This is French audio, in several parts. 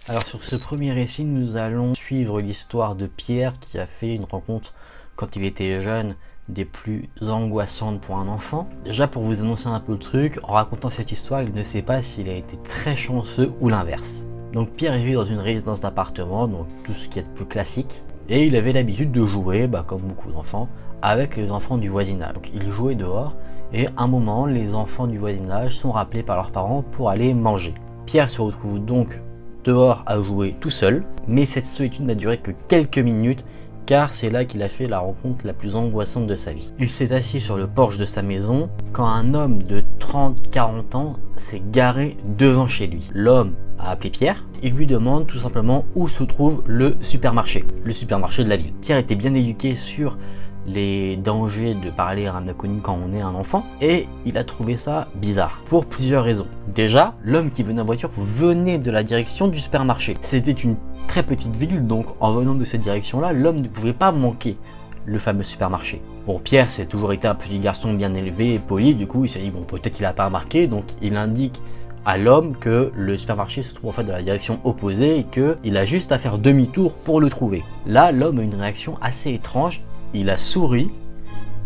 Alors sur ce premier récit, nous allons suivre l'histoire de Pierre qui a fait une rencontre quand il était jeune des plus angoissantes pour un enfant. Déjà pour vous annoncer un peu le truc, en racontant cette histoire, il ne sait pas s'il a été très chanceux ou l'inverse. Donc Pierre vivait dans une résidence d'appartement, donc tout ce qui est de plus classique, et il avait l'habitude de jouer, comme beaucoup d'enfants, avec les enfants du voisinage. Donc il jouait dehors, et à un moment, les enfants du voisinage sont rappelés par leurs parents pour aller manger. Pierre se retrouve donc dehors à jouer tout seul, mais cette solitude n'a duré que quelques minutes car c'est là qu'il a fait la rencontre la plus angoissante de sa vie. Il s'est assis sur le porche de sa maison quand un homme de 30-40 ans s'est garé devant chez lui. L'homme a appelé Pierre, il lui demande tout simplement où se trouve le supermarché de la ville. Pierre était bien éduqué sur les dangers de parler à un inconnu quand on est un enfant, et il a trouvé ça bizarre pour plusieurs raisons. Déjà, l'homme qui venait en voiture venait de la direction du supermarché. C'était une très petite ville, donc en venant de cette direction-là, l'homme ne pouvait pas manquer le fameux supermarché. Bon, Pierre, c'est toujours été un petit garçon bien élevé et poli, du coup il s'est dit bon, peut-être qu'il n'a pas remarqué, donc il indique à l'homme que le supermarché se trouve en fait dans la direction opposée et qu'il a juste à faire demi-tour pour le trouver. Là, l'homme a une réaction assez étrange. Il a souri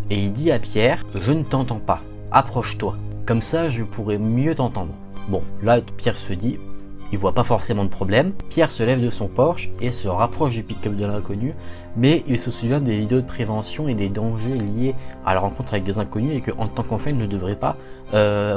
et il dit à Pierre « Je ne t'entends pas, approche-toi, comme ça je pourrai mieux t'entendre ». Bon, là Pierre se dit, il voit pas forcément de problème. Pierre se lève de son porche et se rapproche du pick-up de l'inconnu, mais il se souvient des vidéos de prévention et des dangers liés à la rencontre avec des inconnus et qu'en tant qu'enfant il ne devrait pas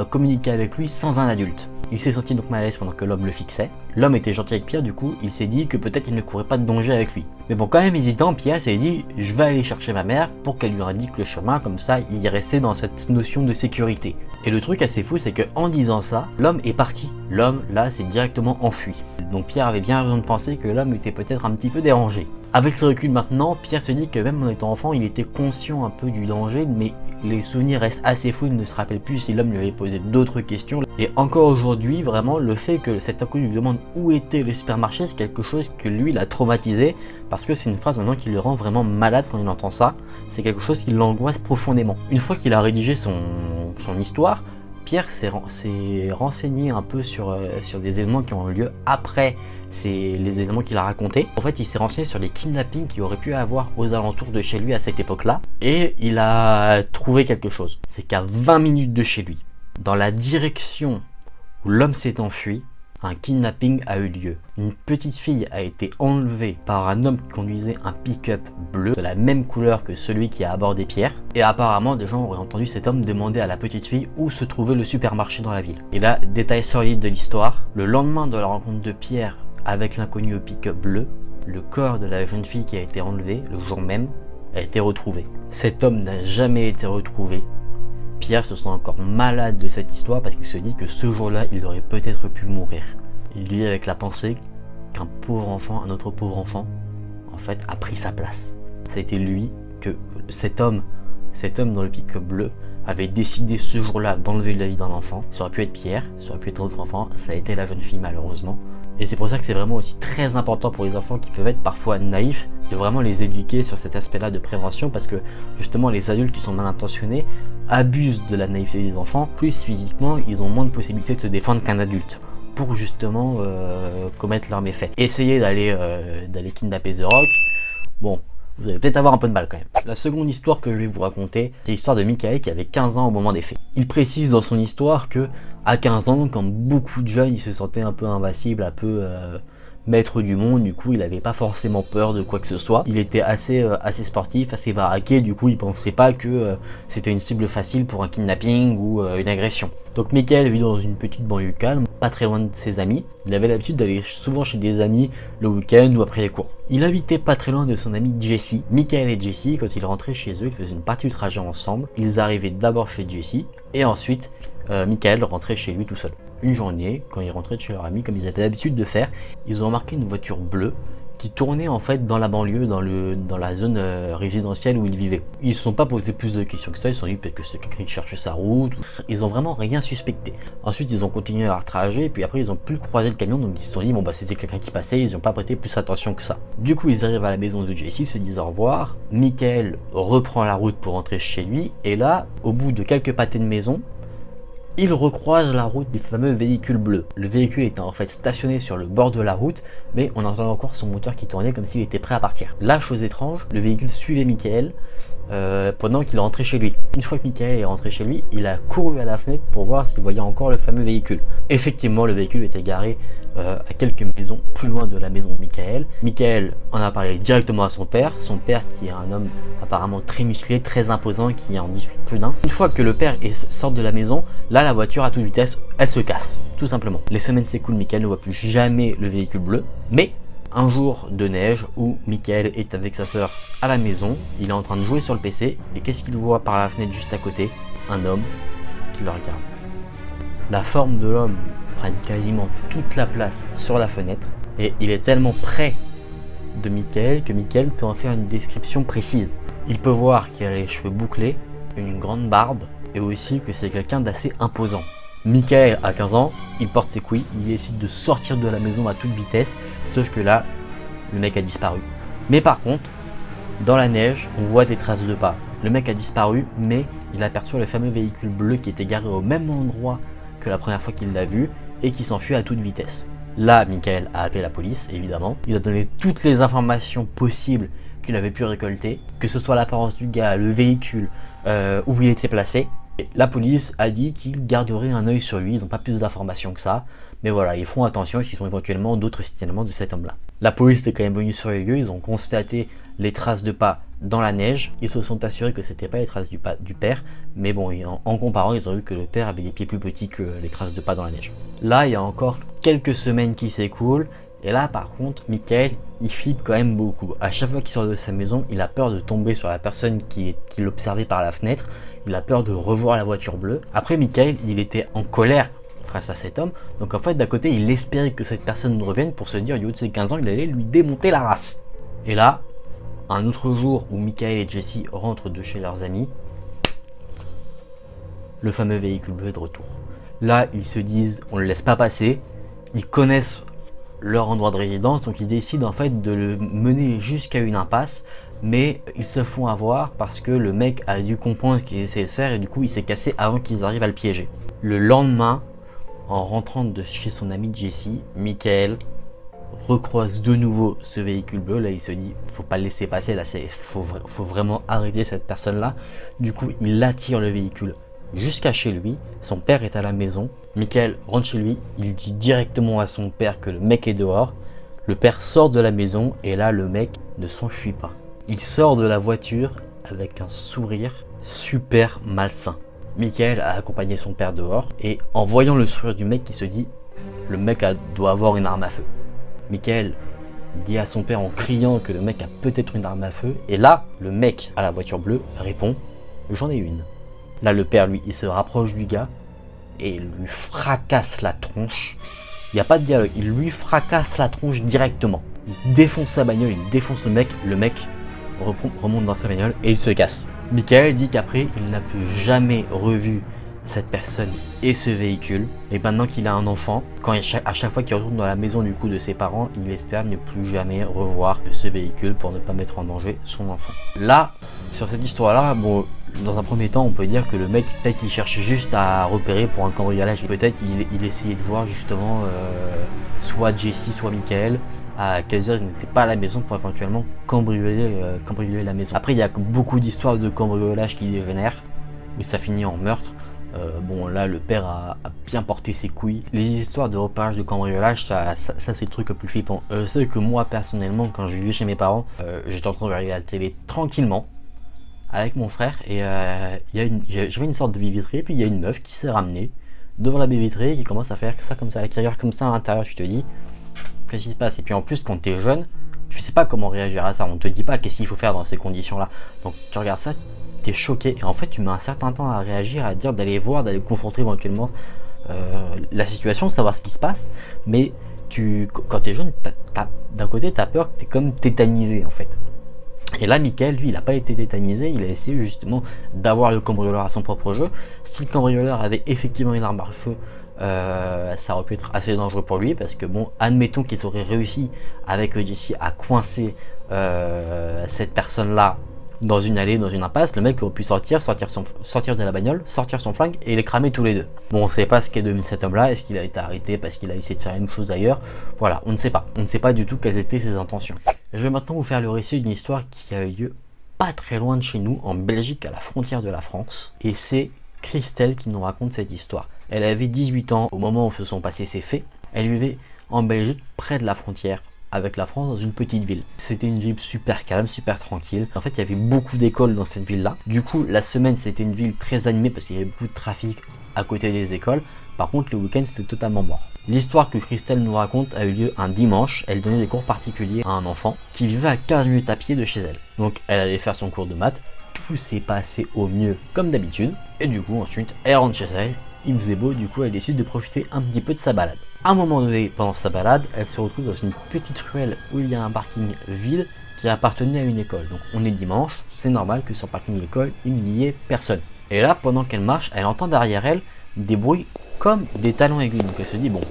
communiquer avec lui sans un adulte. Il s'est senti donc mal à l'aise pendant que l'homme le fixait. L'homme était gentil avec Pierre, du coup il s'est dit que peut-être il ne courait pas de danger avec lui. Mais bon, quand même hésitant, Pierre s'est dit je vais aller chercher ma mère pour qu'elle lui indique le chemin, comme ça il restait dans cette notion de sécurité. Et le truc assez fou, c'est qu'en disant ça, l'homme est parti. L'homme là s'est directement enfui. Donc Pierre avait bien raison de penser que l'homme était peut-être un petit peu dérangé. Avec le recul maintenant, Pierre se dit que même en étant enfant, il était conscient un peu du danger, mais les souvenirs restent assez flous, il ne se rappelle plus si l'homme lui avait posé d'autres questions. Et encore aujourd'hui, vraiment, le fait que cet inconnu lui demande où était le supermarché, c'est quelque chose que lui l'a traumatisé, parce que c'est une phrase maintenant qui le rend vraiment malade quand il entend ça. C'est quelque chose qui l'angoisse profondément. Une fois qu'il a rédigé son histoire, Pierre s'est renseigné un peu sur des événements qui ont eu lieu après les événements qu'il a racontés. En fait, il s'est renseigné sur les kidnappings qu'il aurait pu avoir aux alentours de chez lui à cette époque-là. Et il a trouvé quelque chose. C'est qu'à 20 minutes de chez lui, dans la direction où l'homme s'est enfui, un kidnapping a eu lieu. Une petite fille a été enlevée par un homme qui conduisait un pick-up bleu de la même couleur que celui qui a abordé Pierre. Et apparemment, des gens auraient entendu cet homme demander à la petite fille où se trouvait le supermarché dans la ville. Et là, détail solide de l'histoire, le lendemain de la rencontre de Pierre avec l'inconnu au pick-up bleu, le corps de la jeune fille qui a été enlevée le jour même a été retrouvé. Cet homme n'a jamais été retrouvé. Pierre se sent encore malade de cette histoire parce qu'il se dit que ce jour-là, il aurait peut-être pu mourir. Il vit avec la pensée qu'un pauvre enfant, un autre pauvre enfant, en fait, a pris sa place. Ça a été lui que cet homme dans le pick-up bleu avait décidé ce jour-là d'enlever la vie d'un enfant. Ça aurait pu être Pierre, ça aurait pu être un autre enfant, ça a été la jeune fille malheureusement. Et c'est pour ça que c'est vraiment aussi très important pour les enfants qui peuvent être parfois naïfs, de vraiment les éduquer sur cet aspect-là de prévention, parce que justement les adultes qui sont mal intentionnés abusent de la naïveté des enfants. Plus physiquement, ils ont moins de possibilités de se défendre qu'un adulte pour justement commettre leurs méfaits. Essayez d'aller kidnapper The Rock, bon, vous allez peut-être avoir un peu de mal quand même. La seconde histoire que je vais vous raconter, c'est l'histoire de Michael qui avait 15 ans au moment des faits. Il précise dans son histoire que à 15 ans, comme beaucoup de jeunes, il se sentait un peu invincible, un peu maître du monde, du coup il n'avait pas forcément peur de quoi que ce soit. Il était assez sportif, assez baraqué, du coup il pensait pas que c'était une cible facile pour un kidnapping ou une agression. Donc Michael vit dans une petite banlieue calme, pas très loin de ses amis. Il avait l'habitude d'aller souvent chez des amis le week-end ou après les cours. Il habitait pas très loin de son ami Jesse. Michael et Jesse, quand ils rentraient chez eux, ils faisaient une partie du trajet ensemble. Ils arrivaient d'abord chez Jesse et ensuite Michael rentrait chez lui tout seul. Une journée, quand ils rentraient de chez leur ami, comme ils avaient l'habitude de faire, ils ont remarqué une voiture bleue qui tournait en fait dans la banlieue, dans la zone résidentielle où ils vivaient. Ils ne se sont pas posé plus de questions que ça, ils se sont dit peut-être que c'est quelqu'un qui cherchait sa route. Ils ont vraiment rien suspecté. Ensuite, ils ont continué leur trajet, et puis après, ils ont plus croisé le camion, donc ils se sont dit bon bah c'était quelqu'un qui passait, ils n'ont pas prêté plus attention que ça. Du coup, ils arrivent à la maison de Jesse, ils se disent au revoir. Michael reprend la route pour rentrer chez lui, et là, au bout de quelques pâtés de maison, Il recroise la route du fameux véhicule bleu. Le véhicule était en fait stationné sur le bord de la route, mais on entend encore son moteur qui tournait comme s'il était prêt à partir. La chose étrange, le véhicule suivait Michael pendant qu'il rentrait chez lui. Une fois que Michael est rentré chez lui, il a couru à la fenêtre pour voir s'il voyait encore le fameux véhicule. Effectivement, le véhicule était garé à quelques maisons plus loin de la maison de Michael. Michael en a parlé directement à son père qui est un homme apparemment très musclé, très imposant, qui en dispute plus d'un. Une fois que le père sort de la maison, là la voiture à toute vitesse, elle se casse, tout simplement. Les semaines s'écoulent, Michael ne voit plus jamais le véhicule bleu, mais un jour de neige où Michael est avec sa sœur à la maison, il est en train de jouer sur le PC, et qu'est-ce qu'il voit par la fenêtre juste à côté? Un homme qui le regarde. La forme de l'homme prend quasiment toute la place sur la fenêtre, et il est tellement près de Michael que Michael peut en faire une description précise. Il peut voir qu'il a les cheveux bouclés, une grande barbe, et aussi que c'est quelqu'un d'assez imposant. Michael a 15 ans, il porte ses couilles, il décide de sortir de la maison à toute vitesse, sauf que là, le mec a disparu. Mais par contre, dans la neige, on voit des traces de pas. Le mec a disparu, mais il aperçoit le fameux véhicule bleu qui était garé au même endroit que la première fois qu'il l'a vu et qui s'enfuit à toute vitesse. Là, Michael a appelé la police, évidemment. Il a donné toutes les informations possibles qu'il avait pu récolter, que ce soit l'apparence du gars, le véhicule, où il était placé. Et la police a dit qu'ils garderaient un œil sur lui, ils n'ont pas plus d'informations que ça, mais voilà, ils font attention s'ils ont éventuellement d'autres signalements de cet homme-là. La police est quand même venue sur les lieux, ils ont constaté les traces de pas dans la neige, ils se sont assurés que c'était pas les traces du père, mais bon, en comparant, ils ont vu que le père avait des pieds plus petits que les traces de pas dans la neige. Là, il y a encore quelques semaines qui s'écoulent, et là, par contre, Michael, il flippe quand même beaucoup. À chaque fois qu'il sort de sa maison, il a peur de tomber sur la personne qui l'observait par la fenêtre. Il a peur de revoir la voiture bleue. Après, Michael, il était en colère face à cet homme. Donc en fait, d'un côté, il espérait que cette personne revienne pour se dire, du haut de ses 15 ans, il allait lui démonter la race. Et là, un autre jour où Michael et Jesse rentrent de chez leurs amis, le fameux véhicule bleu est de retour. Là, ils se disent, on ne le laisse pas passer. Ils connaissent leur endroit de résidence, donc ils décident en fait de le mener jusqu'à une impasse, mais ils se font avoir parce que le mec a dû comprendre ce qu'il essayait de faire et du coup il s'est cassé avant qu'ils arrivent à le piéger. Le lendemain, en rentrant de chez son ami Jesse, Michael recroise de nouveau ce véhicule bleu. Là il se dit faut pas le laisser passer, là faut vraiment arrêter cette personne là. Du coup il attire le véhicule jusqu'à chez lui, son père est à la maison. Michael rentre chez lui, il dit directement à son père que le mec est dehors. Le père sort de la maison et là le mec ne s'enfuit pas. Il sort de la voiture avec un sourire super malsain. Michael a accompagné son père dehors et en voyant le sourire du mec, il se dit le mec doit avoir une arme à feu. Michael dit à son père en criant que le mec a peut-être une arme à feu et là le mec à la voiture bleue répond j'en ai une. Là le père lui il se rapproche du gars et lui fracasse la tronche. Il n'y a pas de dialogue, il lui fracasse la tronche directement. Il défonce sa bagnole, il défonce le mec remonte dans sa bagnole et il se casse. Michael dit qu'après il n'a plus jamais revu cette personne et ce véhicule. Et maintenant qu'il a un enfant, à chaque fois qu'il retourne dans la maison du coup de ses parents, il espère ne plus jamais revoir ce véhicule pour ne pas mettre en danger son enfant. Là, sur cette histoire-là, bon, dans un premier temps, on peut dire que le mec, peut-être qu'il cherchait juste à repérer pour un cambriolage. Peut-être qu'il essayait de voir justement soit Jesse, soit Michael, à quelles heures ils n'étaient pas à la maison pour éventuellement cambrioler la maison. Après, il y a beaucoup d'histoires de cambriolage qui dégénèrent, où ça finit en meurtre. Bon là le père a bien porté ses couilles. Les histoires de repérage de cambriolage, ça c'est le truc le plus flippant. Je sais que moi personnellement quand je vivais chez mes parents, j'étais en train de regarder la télé tranquillement avec mon frère et j'avais une sorte de baie vitrée, puis il y a une meuf qui s'est ramenée devant la baie vitrée et qui commence à faire ça comme ça, qui regarde comme ça à l'intérieur. Tu te dis qu'est-ce qui se passe? Et puis en plus quand t'es jeune, tu sais pas comment réagir à ça, on te dit pas qu'est-ce qu'il faut faire dans ces conditions là, donc tu regardes ça, t'es choqué et en fait tu mets un certain temps à réagir, à dire d'aller voir, d'aller confronter éventuellement la situation, savoir ce qui se passe, mais quand t'es jeune, d'un côté t'as peur que t'es comme tétanisé en fait. Et là Michael lui il n'a pas été tétanisé, il a essayé justement d'avoir le cambrioleur à son propre jeu. Si le cambrioleur avait effectivement une arme à feu, ça aurait pu être assez dangereux pour lui parce que bon, admettons qu'ils auraient réussi avec Jesse à coincer cette personne là dans une allée, dans une impasse, le mec aurait pu sortir de la bagnole, sortir son flingue et les cramer tous les deux. Bon, on sait pas ce qu'est devenu cet homme-là, est-ce qu'il a été arrêté parce qu'il a essayé de faire une chose ailleurs, voilà, on ne sait pas. On ne sait pas du tout quelles étaient ses intentions. Je vais maintenant vous faire le récit d'une histoire qui a eu lieu pas très loin de chez nous, en Belgique, à la frontière de la France, et c'est Christelle qui nous raconte cette histoire. Elle avait 18 ans au moment où se sont passés ces faits. Elle vivait en Belgique, près de la frontière avec la France, dans une petite ville. C'était une ville super calme, super tranquille. En fait, il y avait beaucoup d'écoles dans cette ville-là. Du coup, la semaine, c'était une ville très animée parce qu'il y avait beaucoup de trafic à côté des écoles. Par contre, le week-end, c'était totalement mort. L'histoire que Christelle nous raconte a eu lieu un dimanche. Elle donnait des cours particuliers à un enfant qui vivait à 15 minutes à pied de chez elle. Donc, elle allait faire son cours de maths. Tout s'est passé au mieux, comme d'habitude. Et du coup, ensuite, elle rentre chez elle. Il faisait beau, du coup, elle décide de profiter un petit peu de sa balade. À un moment donné, pendant sa balade, elle se retrouve dans une petite ruelle où il y a un parking vide qui appartenait à une école. Donc on est dimanche, c'est normal que sur le parking de l'école, il n'y ait personne. Et là, pendant qu'elle marche, elle entend derrière elle des bruits comme des talons aiguilles. Donc elle se dit, bon,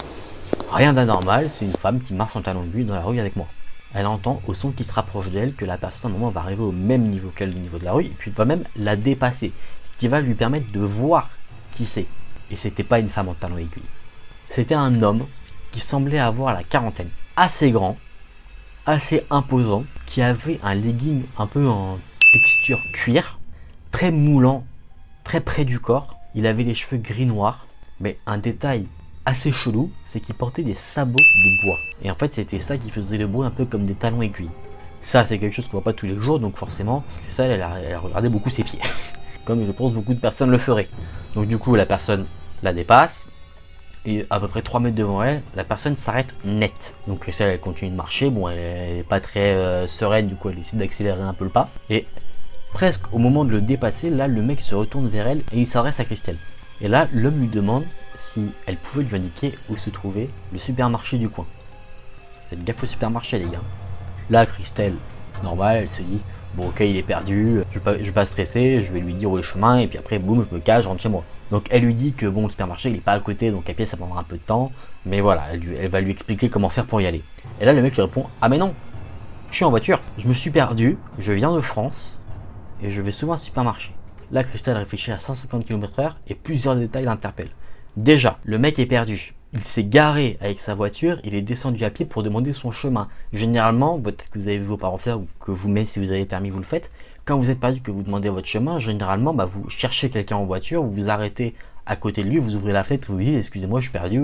rien d'anormal, c'est une femme qui marche en talons aiguilles dans la rue avec moi. Elle entend au son qui se rapproche d'elle que la personne à un moment va arriver au même niveau qu'elle, au niveau de la rue, et puis va même la dépasser, ce qui va lui permettre de voir qui c'est. Et c'était pas une femme en talons aiguilles. C'était un homme qui semblait avoir la quarantaine, assez grand, assez imposant, qui avait un legging un peu en texture cuir, très moulant, très près du corps. Il avait les cheveux gris-noirs, mais un détail assez chelou, c'est qu'il portait des sabots de bois. Et en fait, c'était ça qui faisait le bruit un peu comme des talons aiguilles. Ça, c'est quelque chose qu'on voit pas tous les jours, donc forcément, ça, elle regardait beaucoup ses pieds. Comme je pense beaucoup de personnes le feraient. Donc du coup, la personne la dépasse. Et à peu près 3 mètres devant elle, la personne s'arrête net. Donc Christelle, elle continue de marcher. Bon, elle n'est pas très sereine, du coup elle décide d'accélérer un peu le pas. Et presque au moment de le dépasser, là le mec se retourne vers elle et il s'adresse à Christelle. Et là, l'homme lui demande si elle pouvait lui indiquer où se trouvait le supermarché du coin. Faites gaffe au supermarché, les gars. Là, Christelle, normal, elle se dit, bon ok, il est perdu, je vais pas stresser, je vais lui dire où est le chemin, et puis après, boum, je me cache, je rentre chez moi. Donc elle lui dit que bon, le supermarché, il est pas à côté, donc à pied, ça prendra un peu de temps, mais voilà, elle va lui expliquer comment faire pour y aller. Et là, le mec lui répond, ah mais non, je suis en voiture, je me suis perdu, je viens de France, et je vais souvent au supermarché. Là, Christelle réfléchit à 150 km/h, et plusieurs détails l'interpellent. Déjà, le mec est perdu. Il s'est garé avec sa voiture, il est descendu à pied pour demander son chemin. Généralement, peut-être que vous avez vu vos parents faire ou que vous-même, si vous avez permis, vous le faites. Quand vous êtes perdu, que vous demandez votre chemin, généralement, vous cherchez quelqu'un en voiture, vous vous arrêtez à côté de lui, vous ouvrez la fenêtre, vous lui dites, excusez-moi, je suis perdu,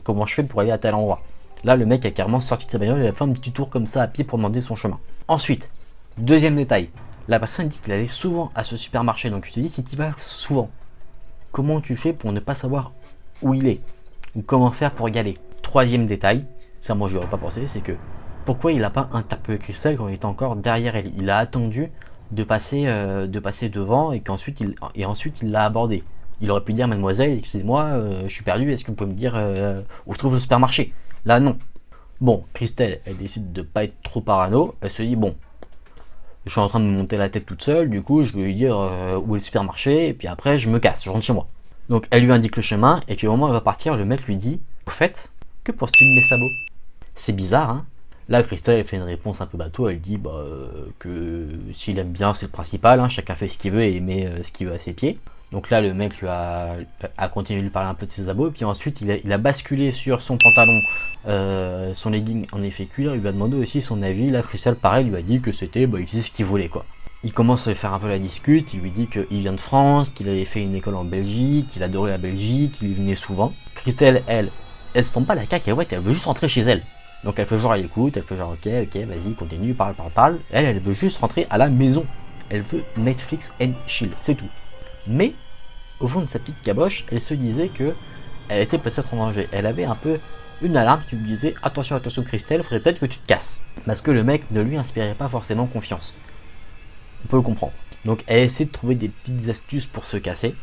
comment je fais pour aller à tel endroit? Là, le mec a carrément sorti de sa bagnole, il a fait un petit tour comme ça à pied pour demander son chemin. Ensuite, deuxième détail, la personne dit qu'il allait souvent à ce supermarché, donc tu te dis, si tu vas souvent, comment tu fais pour ne pas savoir où il est? Ou comment faire pour y aller? Troisième détail, ça moi je n'aurais pas pensé, c'est que pourquoi il n'a pas interpellé Christelle quand il était encore derrière elle? Il a attendu de passer devant et qu'ensuite il l'a abordé. Il aurait pu dire, mademoiselle, excusez-moi, je suis perdu, est-ce que vous pouvez me dire où se trouve le supermarché? Là non. Bon, Christelle, elle décide de pas être trop parano, elle se dit, bon, je suis en train de me monter la tête toute seule, du coup je vais lui dire où est le supermarché, et puis après je me casse, je rentre chez moi. Donc elle lui indique le chemin, et puis au moment où elle va partir, le mec lui dit, au fait, que penses-tu de mes sabots? C'est bizarre, hein? Là, Christelle, elle fait une réponse un peu bateau, elle dit que s'il aime bien, c'est le principal, hein, chacun fait ce qu'il veut et met ce qu'il veut à ses pieds. Donc là, le mec lui a continué de lui parler un peu de ses sabots, et puis ensuite, il a basculé sur son pantalon, son legging en effet cuir, il lui a demandé aussi son avis. Là, Christelle, pareil, lui a dit que c'était, il faisait ce qu'il voulait, quoi. Il commence à faire un peu la discute, il lui dit qu'il vient de France, qu'il avait fait une école en Belgique, qu'il adorait la Belgique, qu'il y venait souvent. Christelle, elle se sent pas la cacahuète, elle veut juste rentrer chez elle. Donc elle fait genre elle écoute, elle fait genre ok, vas-y, continue, parle. Elle veut juste rentrer à la maison. Elle veut Netflix and chill, c'est tout. Mais, au fond de sa petite caboche, elle se disait que elle était peut-être en danger. Elle avait un peu une alarme qui lui disait attention Christelle, faudrait peut-être que tu te casses. Parce que le mec ne lui inspirait pas forcément confiance. On peut le comprendre. Donc elle essaie de trouver des petites astuces pour se casser.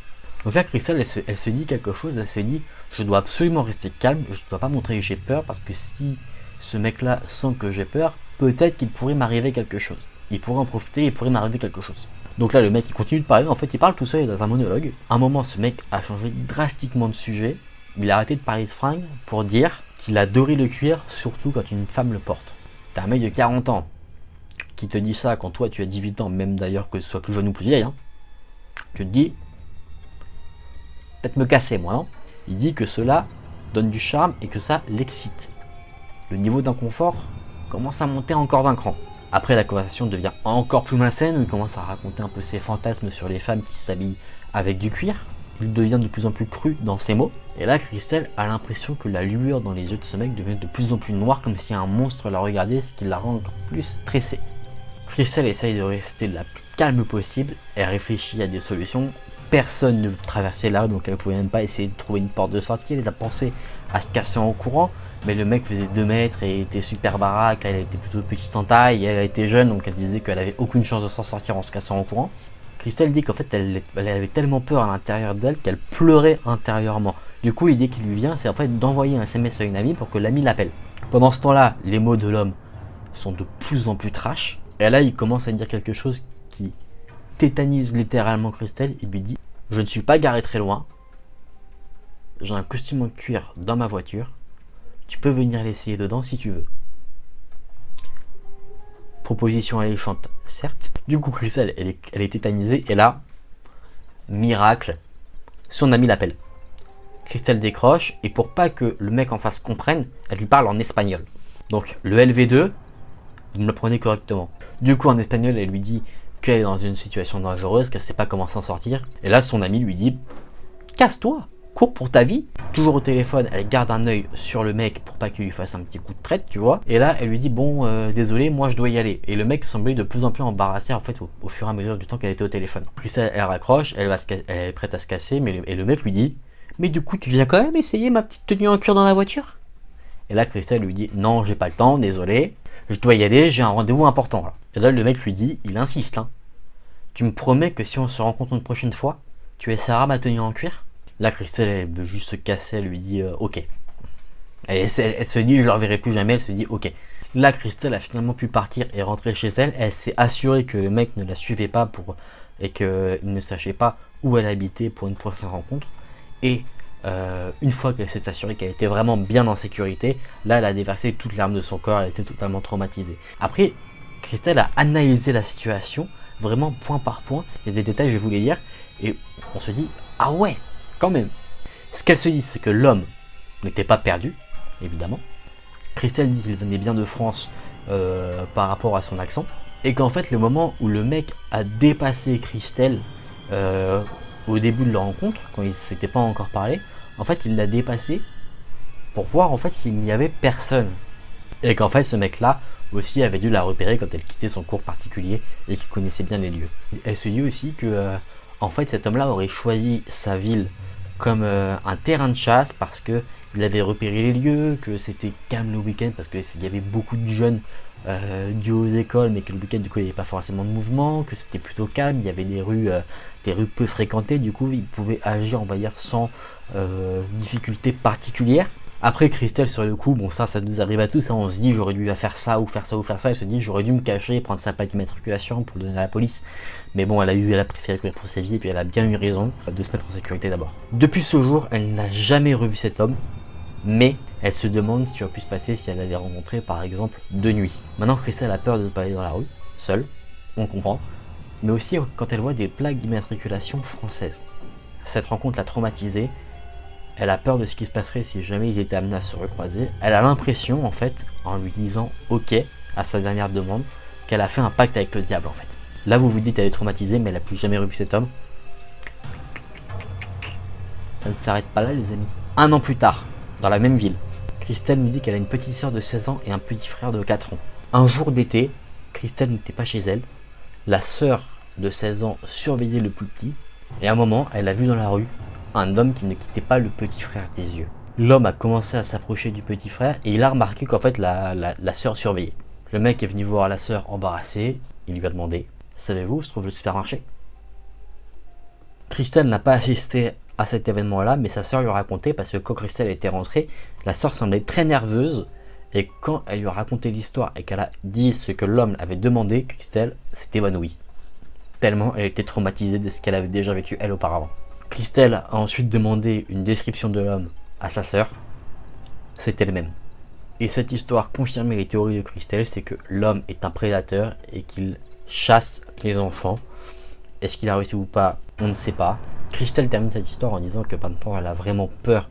Donc là Christelle elle se dit quelque chose, elle se dit je dois absolument rester calme, je ne dois pas montrer que j'ai peur parce que si ce mec là sent que j'ai peur, peut-être qu'il pourrait m'arriver quelque chose. Il pourrait en profiter, il pourrait m'arriver quelque chose. Donc là le mec il continue de parler, en fait il parle tout seul dans un monologue. À un moment ce mec a changé drastiquement de sujet, il a arrêté de parler de fringues pour dire qu'il adorait le cuir, surtout quand une femme le porte. T'es un mec de 40 ans. qui te dit ça quand toi tu as 18 ans, même d'ailleurs que ce soit plus jeune ou plus vieille, hein, tu te dis, peut-être me casser moi, non? Il dit que cela donne du charme et que ça l'excite. Le niveau d'inconfort commence à monter encore d'un cran. Après, la conversation devient encore plus malsaine, où il commence à raconter un peu ses fantasmes sur les femmes qui s'habillent avec du cuir. Il devient de plus en plus cru dans ses mots. Et là, Christelle a l'impression que la lueur dans les yeux de ce mec devient de plus en plus noire, comme si un monstre la regardait, ce qui la rend encore plus stressée. Christelle essaye de rester la plus calme possible. Elle réfléchit à des solutions. Personne ne veut traverser là, donc elle ne pouvait même pas essayer de trouver une porte de sortie. Elle a pensé à se casser en courant, mais le mec faisait 2 mètres et était super baraque. Elle était plutôt petite en taille, et elle était jeune, donc elle disait qu'elle avait aucune chance de s'en sortir en se cassant en courant. Christelle dit qu'en fait elle avait tellement peur à l'intérieur d'elle qu'elle pleurait intérieurement. Du coup, l'idée qui lui vient, c'est en fait d'envoyer un SMS à une amie pour que l'amie l'appelle. Pendant ce temps-là, les mots de l'homme sont de plus en plus trash. Et là, il commence à dire quelque chose qui tétanise littéralement Christelle. Il lui dit: je ne suis pas garé très loin. J'ai un costume en cuir dans ma voiture. Tu peux venir l'essayer dedans si tu veux. Proposition alléchante, certes. Du coup, Christelle, elle est tétanisée. Et là, miracle, son ami l'appelle. Christelle décroche. Et pour pas que le mec en face comprenne, elle lui parle en espagnol. Donc, le LV2, vous me le prenez correctement. Du coup, en espagnol, elle lui dit qu'elle est dans une situation dangereuse, qu'elle ne sait pas comment s'en sortir. Et là, son ami lui dit: casse-toi, cours pour ta vie. Toujours au téléphone, elle garde un œil sur le mec pour pas qu'il lui fasse un petit coup de traite, tu vois. Et là, elle lui dit: bon, désolé, moi je dois y aller. Et le mec semblait de plus en plus embarrassé en fait au fur et à mesure du temps qu'elle était au téléphone. Puis ça, elle raccroche, elle est prête à se casser, et le mec lui dit: mais du coup, tu viens quand même essayer ma petite tenue en cuir dans la voiture? Et là, Christelle lui dit: non, j'ai pas le temps, désolé, je dois y aller, j'ai un rendez-vous important là. Et là, le mec lui dit, il insiste, hein: tu me promets que si on se rencontre une prochaine fois, tu essaieras ma tenue en cuir? Là, Christelle, elle veut juste se casser, elle lui dit ok. Elle se dit: je ne la reverrai plus jamais, elle se dit ok. Là, Christelle a finalement pu partir et rentrer chez elle. Elle s'est assurée que le mec ne la suivait pas et qu'il ne sachait pas où elle habitait pour une prochaine rencontre. Et une fois qu'elle s'est assurée qu'elle était vraiment bien en sécurité, là, elle a déversé toute l'arme de son corps, elle était totalement traumatisée. Après, Christelle a analysé la situation, vraiment point par point. Il y a des détails, je vais vous les dire. Et on se dit: ah ouais, quand même. Ce qu'elle se dit, c'est que l'homme n'était pas perdu, évidemment. Christelle dit qu'il venait bien de France par rapport à son accent. Et qu'en fait, le moment où le mec a dépassé Christelle au début de leur rencontre, quand ils ne s'étaient pas encore parlé, en fait, il l'a dépassé pour voir en fait s'il n'y avait personne. Et qu'en fait, ce mec-là aussi avait dû la repérer quand elle quittait son cours particulier et qu'il connaissait bien les lieux. Elle se dit aussi que en fait, cet homme-là aurait choisi sa ville comme un terrain de chasse parce que il avait repéré les lieux, que c'était calme le week-end parce qu'il y avait beaucoup de jeunes dus aux écoles, mais que le week-end du coup il n'y avait pas forcément de mouvement, que c'était plutôt calme, il y avait des rues peu fréquentées, du coup il pouvait agir, on va dire, sans difficulté particulière. Après, Christelle, sur le coup, bon, ça nous arrive à tous, hein, on se dit: j'aurais dû faire ça ou faire ça ou faire ça. Elle se dit: j'aurais dû me cacher, prendre sa plaque d'immatriculation pour le donner à la police. Mais bon, elle a préféré courir pour sa vie et puis elle a bien eu raison de se mettre en sécurité d'abord. Depuis ce jour, elle n'a jamais revu cet homme, mais elle se demande ce qui aurait pu se passer si elle l'avait rencontré par exemple de nuit. Maintenant, Christelle a peur de se balader dans la rue, seule, on comprend, mais aussi quand elle voit des plaques d'immatriculation françaises. Cette rencontre l'a traumatisée. Elle a peur de ce qui se passerait si jamais ils étaient amenés à se recroiser. Elle a l'impression, en fait, en lui disant ok à sa dernière demande, qu'elle a fait un pacte avec le diable, en fait. Là, vous vous dites elle est traumatisée, mais elle n'a plus jamais revu cet homme. Ça ne s'arrête pas là, les amis. 1 an plus tard, dans la même ville, Christelle nous dit qu'elle a une petite soeur de 16 ans et un petit frère de 4 ans. Un jour d'été, Christelle n'était pas chez elle. La sœur de 16 ans surveillait le plus petit. Et à un moment, elle a vu dans la rue un homme qui ne quittait pas le petit frère des yeux. L'homme a commencé à s'approcher du petit frère et il a remarqué qu'en fait la sœur surveillait. Le mec est venu voir la sœur embarrassée, il lui a demandé: savez-vous où se trouve le supermarché? Christelle n'a pas assisté à cet événement-là, mais sa sœur lui a raconté parce que quand Christelle était rentrée, la sœur semblait très nerveuse et quand elle lui a raconté l'histoire et qu'elle a dit ce que l'homme avait demandé, Christelle s'est évanouie. Tellement elle était traumatisée de ce qu'elle avait déjà vécu elle auparavant. Christelle a ensuite demandé une description de l'homme à sa sœur. C'était le même. Et cette histoire confirmait les théories de Christelle, c'est que l'homme est un prédateur et qu'il chasse les enfants. Est-ce qu'il a réussi ou pas? On ne sait pas. Christelle termine cette histoire en disant que maintenant elle a vraiment peur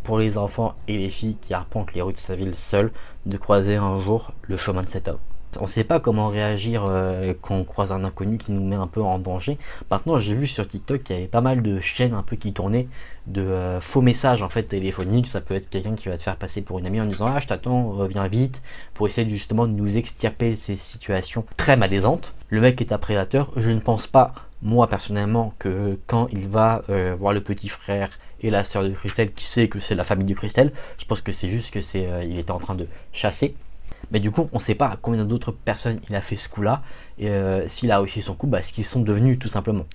pour les enfants et les filles qui arpentent les rues de sa ville seules de croiser un jour le chemin de cet homme. On ne sait pas comment réagir quand on croise un inconnu qui nous met un peu en danger. Maintenant, j'ai vu sur TikTok qu'il y avait pas mal de chaînes un peu qui tournaient de faux messages en fait téléphoniques. Ça peut être quelqu'un qui va te faire passer pour une amie en disant ah je t'attends, reviens vite, pour essayer justement de nous extirper ces situations très malaisantes. Le mec est un prédateur. Je ne pense pas, moi personnellement, que quand il va voir le petit frère et la sœur de Christelle, qui sait que c'est la famille de Christelle, je pense que c'est juste que il était en train de chasser. Mais du coup, on ne sait pas à combien d'autres personnes il a fait ce coup-là, et s'il a réussi son coup, ce qu'ils sont devenus tout simplement.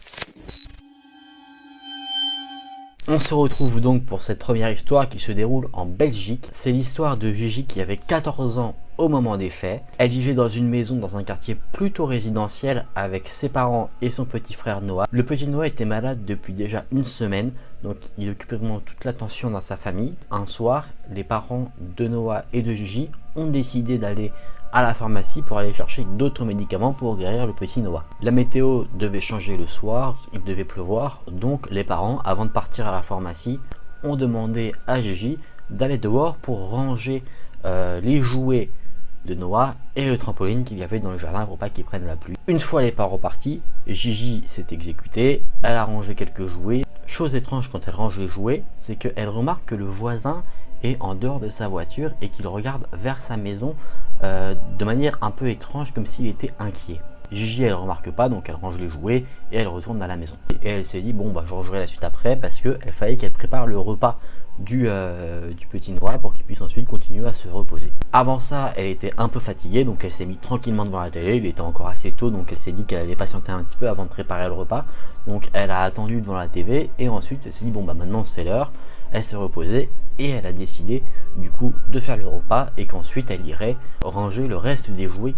On se retrouve donc pour cette première histoire qui se déroule en Belgique. C'est l'histoire de Gigi qui avait 14 ans au moment des faits. Elle vivait dans une maison dans un quartier plutôt résidentiel avec ses parents et son petit frère Noah. Le petit Noah était malade depuis déjà une semaine, donc il occupait vraiment toute l'attention dans sa famille. Un soir, les parents de Noah et de Gigi ont décidé d'aller à la pharmacie pour aller chercher d'autres médicaments pour guérir le petit Noah. La météo devait changer le soir, il devait pleuvoir, donc les parents, avant de partir à la pharmacie, ont demandé à Gigi d'aller dehors pour ranger les jouets de Noah et le trampoline qu'il y avait dans le jardin pour pas qu'ils prennent la pluie. Une fois les parents partis, Gigi s'est exécutée, elle a rangé quelques jouets. Chose étrange quand elle range les jouets, c'est qu'elle remarque que le voisin est en dehors de sa voiture et qu'il regarde vers sa maison de manière un peu étrange, comme s'il était inquiet. Gigi elle remarque pas, donc elle range les jouets et elle retourne à la maison. Et elle se dit bon je rangerai la suite après, parce qu'il fallait qu'elle prépare le repas du petit Noah pour qu'il puisse ensuite continuer à se reposer. Avant ça, elle était un peu fatiguée, donc elle s'est mise tranquillement devant la télé. Il était encore assez tôt, donc elle s'est dit qu'elle allait patienter un petit peu avant de préparer le repas. Donc elle a attendu devant la TV et ensuite elle s'est dit bon maintenant c'est l'heure. Elle s'est reposée et elle a décidé du coup de faire le repas et qu'ensuite elle irait ranger le reste des jouets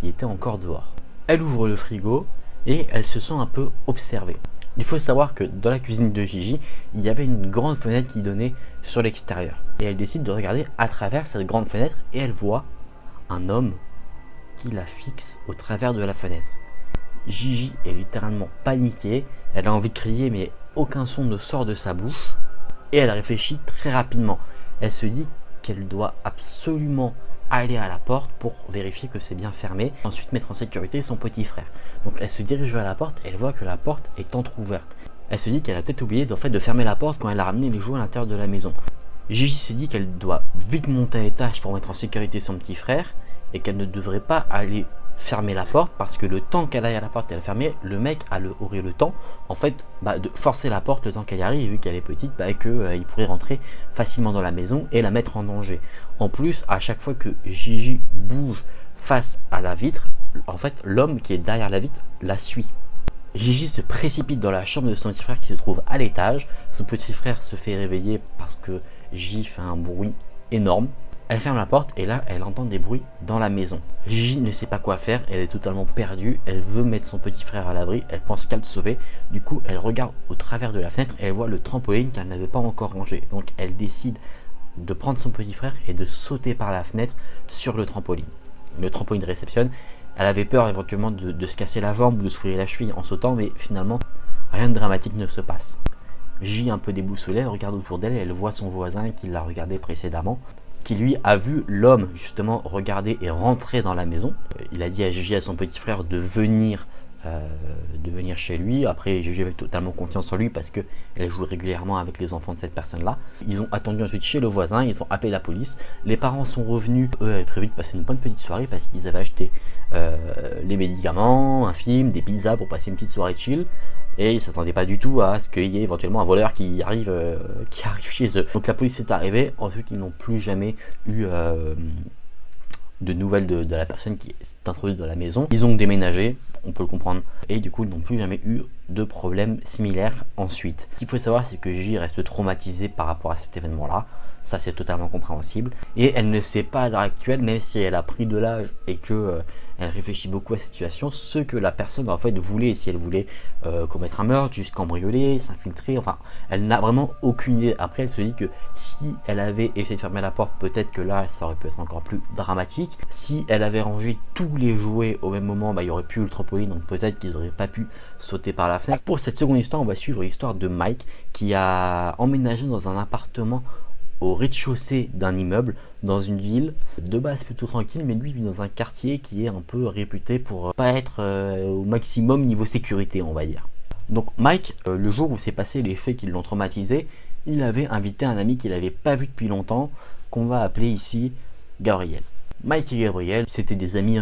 qui étaient encore dehors. Elle ouvre le frigo et elle se sent un peu observée. Il faut savoir que dans la cuisine de Gigi, il y avait une grande fenêtre qui donnait sur l'extérieur. Et elle décide de regarder à travers cette grande fenêtre et elle voit un homme qui la fixe au travers de la fenêtre. Gigi est littéralement paniquée, elle a envie de crier mais aucun son ne sort de sa bouche. Et elle réfléchit très rapidement. Elle se dit qu'elle doit absolument aller à la porte pour vérifier que c'est bien fermé, ensuite mettre en sécurité son petit frère. Donc elle se dirige vers la porte et elle voit que la porte est entrouverte. Elle se dit qu'elle a peut-être oublié de fermer la porte quand elle a ramené les jouets à l'intérieur de la maison. Gigi se dit qu'elle doit vite monter à l'étage pour mettre en sécurité son petit frère et qu'elle ne devrait pas aller fermer la porte, parce que le temps qu'elle aille à la porte et elle fermer, le mec aurait le temps en fait de forcer la porte le temps qu'elle y arrive, vu qu'elle est petite, et qu'il pourrait rentrer facilement dans la maison et la mettre en danger. En plus, à chaque fois que Gigi bouge face à la vitre, en fait l'homme qui est derrière la vitre la suit. Gigi se précipite dans la chambre de son petit frère qui se trouve à l'étage. Son petit frère se fait réveiller parce que Gigi fait un bruit énorme. Elle ferme la porte et là elle entend des bruits dans la maison. Gigi ne sait pas quoi faire, elle est totalement perdue, elle veut mettre son petit frère à l'abri, elle pense qu'à le sauver. Du coup elle regarde au travers de la fenêtre et elle voit le trampoline qu'elle n'avait pas encore rangé. Donc elle décide de prendre son petit frère et de sauter par la fenêtre sur le trampoline. Le trampoline réceptionne. Elle avait peur éventuellement de se casser la jambe ou de se fouiller la cheville en sautant, mais finalement rien de dramatique ne se passe. Gigi, un peu déboussolée, elle regarde autour d'elle et elle voit son voisin qui l'a regardé précédemment, qui lui a vu l'homme justement regarder et rentrer dans la maison. Il a dit à Gigi, à son petit frère, de venir chez lui. Après Gigi avait totalement confiance en lui parce qu'elle joue régulièrement avec les enfants de cette personne là. Ils ont attendu ensuite chez le voisin, ils ont appelé la police. Les parents sont revenus, eux avaient prévu de passer une bonne petite soirée parce qu'ils avaient acheté les médicaments, un film, des pizzas pour passer une petite soirée chill. Et ils ne s'attendaient pas du tout à ce qu'il y ait éventuellement un voleur qui arrive chez eux. Donc la police est arrivée, ensuite ils n'ont plus jamais eu de nouvelles de la personne qui s'est introduite dans la maison. Ils ont déménagé, on peut le comprendre, et du coup ils n'ont plus jamais eu de problème similaire ensuite. Ce qu'il faut savoir, c'est que Gigi reste traumatisée par rapport à cet événement là, ça c'est totalement compréhensible, et elle ne sait pas à l'heure actuelle, même si elle a pris de l'âge et que elle réfléchit beaucoup à cette situation, ce que la personne en fait voulait, si elle voulait commettre un meurtre, juste cambrioler, s'infiltrer, enfin elle n'a vraiment aucune idée. Après elle se dit que si elle avait essayé de fermer la porte, peut-être que là ça aurait pu être encore plus dramatique. Si elle avait rangé tous les jouets au même moment, il y aurait pu le trampoline, donc peut-être qu'ils n'auraient pas pu sauter par la fenêtre. Pour cette seconde histoire, on va suivre l'histoire de Mike qui a emménagé dans un appartement au rez-de-chaussée d'un immeuble dans une ville de base plutôt tranquille, mais lui vit dans un quartier qui est un peu réputé pour pas être au maximum niveau sécurité, on va dire. Donc Mike, le jour où s'est passé les faits qui l'ont traumatisé, il avait invité un ami qu'il n'avait pas vu depuis longtemps, qu'on va appeler ici Gabriel. Mike et Gabriel, c'était des amis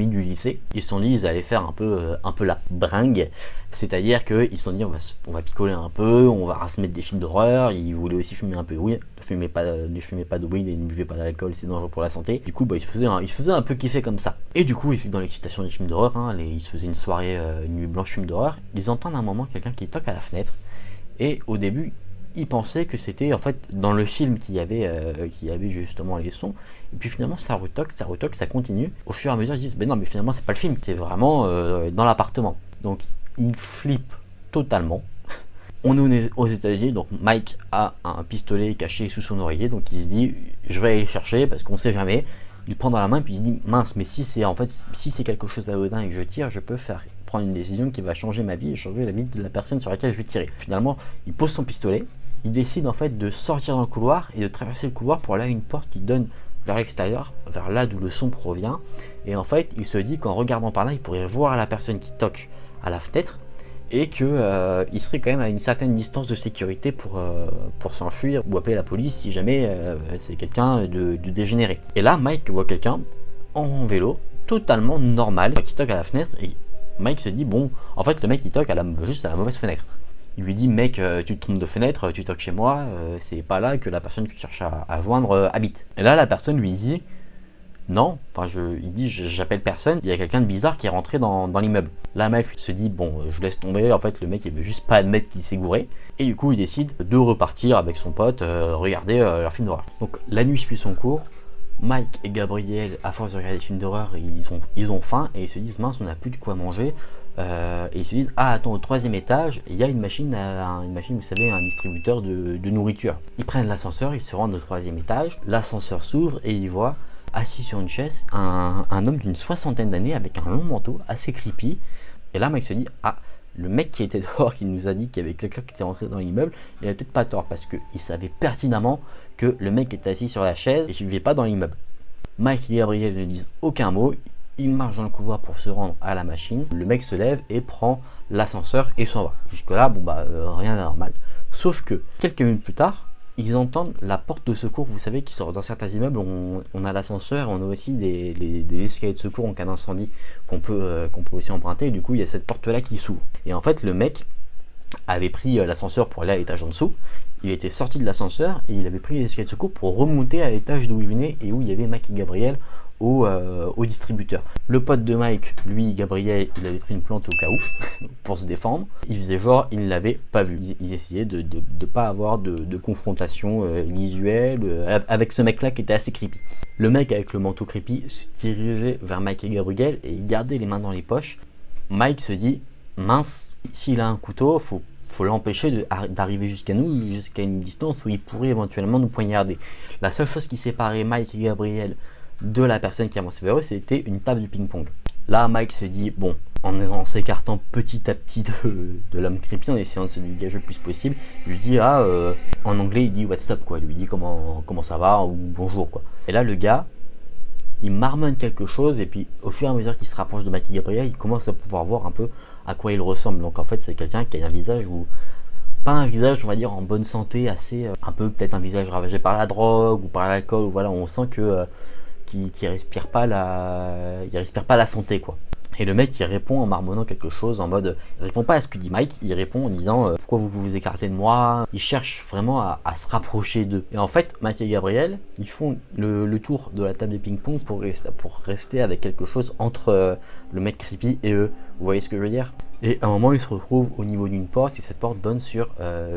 du lycée. Ils se sont dit ils allaient faire un peu la bringue, c'est-à-dire qu'ils se sont dit on va picoler un peu, on va se mettre des films d'horreur. Ils voulaient aussi fumer un peu de weed, ne fumez pas de weed et ne buvez pas d'alcool, c'est dangereux pour la santé. Du coup, ils se faisaient un peu kiffer comme ça. Et du coup, c'est dans l'excitation des films d'horreur, ils se faisaient une soirée, une nuit blanche film d'horreur. Ils entendent à un moment quelqu'un qui toque à la fenêtre. Et au début, ils pensaient que c'était en fait dans le film qu'il y avait justement les sons. Et puis finalement ça retoque, ça continue. Au fur et à mesure ils disent non mais finalement c'est pas le film, c'est vraiment dans l'appartement. Donc ils flippent totalement. On est aux États-Unis, donc Mike a un pistolet caché sous son oreiller, donc il se dit je vais aller le chercher parce qu'on sait jamais. Il le prend dans la main et puis il se dit mince, mais si c'est quelque chose d'anodin et que je tire, je peux prendre une décision qui va changer ma vie et changer la vie de la personne sur laquelle je vais tirer. Finalement il pose son pistolet. Il décide en fait de sortir dans le couloir et de traverser le couloir pour aller à une porte qui donne vers l'extérieur, vers là d'où le son provient. Et en fait, il se dit qu'en regardant par là, il pourrait voir la personne qui toque à la fenêtre et qu'il serait quand même à une certaine distance de sécurité pour s'enfuir ou appeler la police si jamais c'est quelqu'un de dégénéré. Et là, Mike voit quelqu'un en vélo, totalement normal, qui toque à la fenêtre et Mike se dit bon, en fait le mec il toque juste à la mauvaise fenêtre. Il lui dit mec tu te trompes de fenêtre, tu toques chez moi, c'est pas là que la personne que tu cherches à joindre habite. Et là la personne lui dit non, il dit j'appelle personne, il y a quelqu'un de bizarre qui est rentré dans l'immeuble. Là Mike se dit bon je laisse tomber, en fait le mec il veut juste pas admettre qu'il s'est gouré. Et du coup il décide de repartir avec son pote regarder leur film d'horreur. Donc la nuit suit son cours. Mike et Gabriel, à force de regarder des films d'horreur, ils ont faim et ils se disent mince on n'a plus de quoi manger. Et ils se disent ah attends au 3e étage il y a une machine vous savez un distributeur de nourriture. Ils prennent l'ascenseur, ils se rendent au 3e étage, l'ascenseur s'ouvre et ils voient assis sur une chaise un homme d'une 60aine d'années avec un long manteau assez creepy. Et là Mike se dit ah le mec qui était dehors qui nous a dit qu'il y avait quelqu'un qui était rentré dans l'immeuble, il avait peut-être pas tort parce qu'il savait pertinemment que le mec était assis sur la chaise et qu'il ne vivait pas dans l'immeuble. Mike et Gabriel ne disent aucun mot. Il marche dans le couloir pour se rendre à la machine. Le mec se lève et prend l'ascenseur et s'en va. Jusque là, rien d'anormal. Sauf que quelques minutes plus tard, ils entendent la porte de secours. Vous savez qu'ils sont dans certains immeubles, on a l'ascenseur, on a aussi des escaliers de secours en cas d'incendie qu'on peut aussi emprunter. Et du coup, il y a cette porte-là qui s'ouvre. Et en fait, le mec avait pris l'ascenseur pour aller à l'étage en dessous. Il était sorti de l'ascenseur et il avait pris les escaliers de secours pour remonter à l'étage d'où il venait et où il y avait Mike et Gabriel au distributeur. Le pote de Mike, lui, Gabriel, il avait pris une plante au cas où pour se défendre. Il faisait genre, il ne l'avait pas vu. Ils essayaient de ne pas avoir de confrontation visuelle avec ce mec-là qui était assez creepy. Le mec avec le manteau creepy se dirigeait vers Mike et Gabriel et il gardait les mains dans les poches. Mike se dit, mince, s'il a un couteau, faut l'empêcher d'arriver jusqu'à nous, jusqu'à une distance où il pourrait éventuellement nous poignarder. La seule chose qui séparait Mike et Gabriel de la personne qui avançait vers eux, c'était une table de ping-pong. Là, Mike se dit, bon, en s'écartant petit à petit de l'homme creepy, en essayant de se dégager le plus possible, il lui dit, en anglais, il dit what's up, quoi. Il lui dit comment ça va, ou bonjour, quoi. Et là, le gars, il marmonne quelque chose, et puis au fur et à mesure qu'il se rapproche de Mike et Gabriel, il commence à pouvoir voir un peu à quoi il ressemble. Donc en fait, c'est quelqu'un qui a un visage pas un visage, on va dire, en bonne santé, assez, un peu peut-être un visage ravagé par la drogue ou par l'alcool, ou voilà, on sent que qui respire pas la santé, quoi. Et le mec il répond en marmonnant quelque chose en mode, il répond pas à ce que dit Mike, il répond en disant pourquoi vous vous écartez de moi. Il cherche vraiment à se rapprocher d'eux. Et en fait Mike et Gabriel ils font le tour de la table de ping-pong pour rester avec quelque chose entre le mec creepy et eux. Vous voyez ce que je veux dire? Et à un moment ils se retrouvent au niveau d'une porte et cette porte donne sur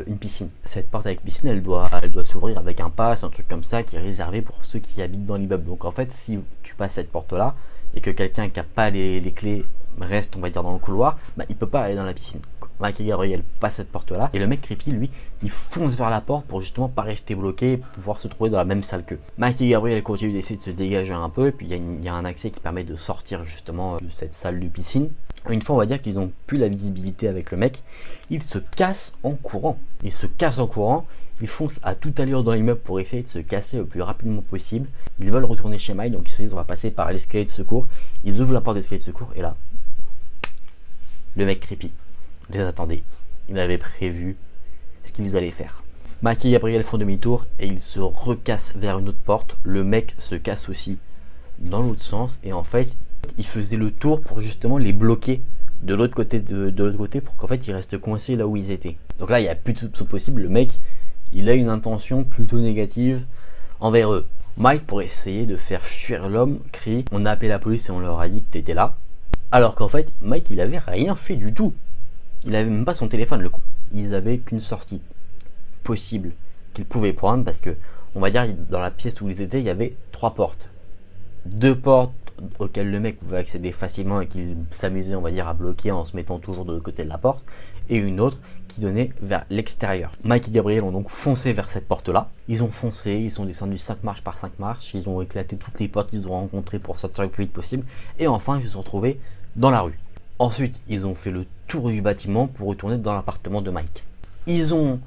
une piscine. Cette porte avec piscine elle doit s'ouvrir avec un pass, un truc comme ça qui est réservé pour ceux qui habitent dans l'immeuble. Donc en fait si tu passes cette porte là, et que quelqu'un qui n'a pas les clés reste, on va dire, dans le couloir, bah, il peut pas aller dans la piscine. Mike et Gabriel passent cette porte-là, et le mec creepy, lui, il fonce vers la porte pour justement pas rester bloqué et pouvoir se trouver dans la même salle qu'eux. Mike et Gabriel continuent d'essayer de se dégager un peu, et puis il y a un accès qui permet de sortir justement de cette salle de piscine. Une fois, on va dire qu'ils ont plus la visibilité avec le mec, ils se cassent en courant. Ils se cassent en courant, ils foncent à toute allure dans l'immeuble pour essayer de se casser le plus rapidement possible. Ils veulent retourner chez Mike, donc ils se disent on va passer par l'escalier de secours. Ils ouvrent la porte d'escalier de secours, et là, le mec creepy les attendait. Il avait prévu ce qu'ils allaient faire. Mike et Gabriel font demi-tour et ils se recassent vers une autre porte. Le mec se casse aussi dans l'autre sens, et en fait, il faisait le tour pour justement les bloquer de l'autre côté, pour qu'en fait ils restent coincés là où ils étaient. Donc là, il n'y a plus de soupçon possible. Le mec, il a une intention plutôt négative envers eux. Mike, pour essayer de faire fuir l'homme, crie « On a appelé la police et on leur a dit que t'étais là ». Alors qu'en fait, Mike, il avait rien fait du tout. Il avait même pas son téléphone, le con. Ils avaient qu'une sortie possible qu'ils pouvaient prendre, parce que, on va dire, dans la pièce où ils étaient, il y avait 3 portes. 2 portes auxquelles le mec pouvait accéder facilement et qu'il s'amusait, on va dire, à bloquer en se mettant toujours de l'autre côté de la porte, et une autre qui donnait vers l'extérieur. Mike et Gabriel ont donc foncé vers cette porte-là. Ils ont foncé, ils sont descendus 5 marches par 5 marches, ils ont éclaté toutes les portes qu'ils ont rencontrées pour sortir le plus vite possible, et enfin ils se sont retrouvés dans la rue. Ensuite, ils ont fait le tour du bâtiment pour retourner dans l'appartement de Mike. Ils ont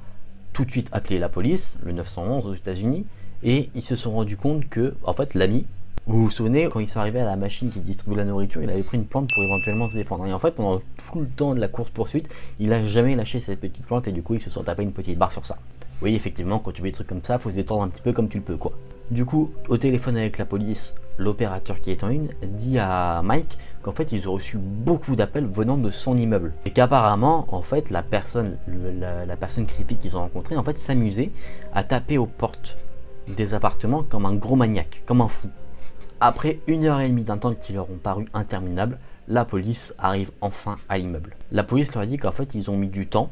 tout de suite appelé la police, le 911 aux États-Unis, et ils se sont rendus compte que, en fait, l'ami, vous vous souvenez, quand ils sont arrivés à la machine qui distribue la nourriture, il avait pris une plante pour éventuellement se défendre. Et en fait, pendant tout le temps de la course-poursuite, il n'a jamais lâché cette petite plante, et du coup, ils se sont tapés une petite barre sur ça. Oui, effectivement, quand tu veux des trucs comme ça, faut s'étendre un petit peu comme tu le peux, quoi. Du coup, au téléphone avec la police, l'opérateur qui est en ligne dit à Mike qu'en fait ils ont reçu beaucoup d'appels venant de son immeuble, et qu'apparemment en fait la personne creepy qu'ils ont rencontrée en fait s'amusait à taper aux portes des appartements comme un gros maniaque, comme un fou. Après 1h30 d'attente qui leur ont paru interminables, la police arrive enfin à l'immeuble. La police leur a dit qu'en fait ils ont mis du temps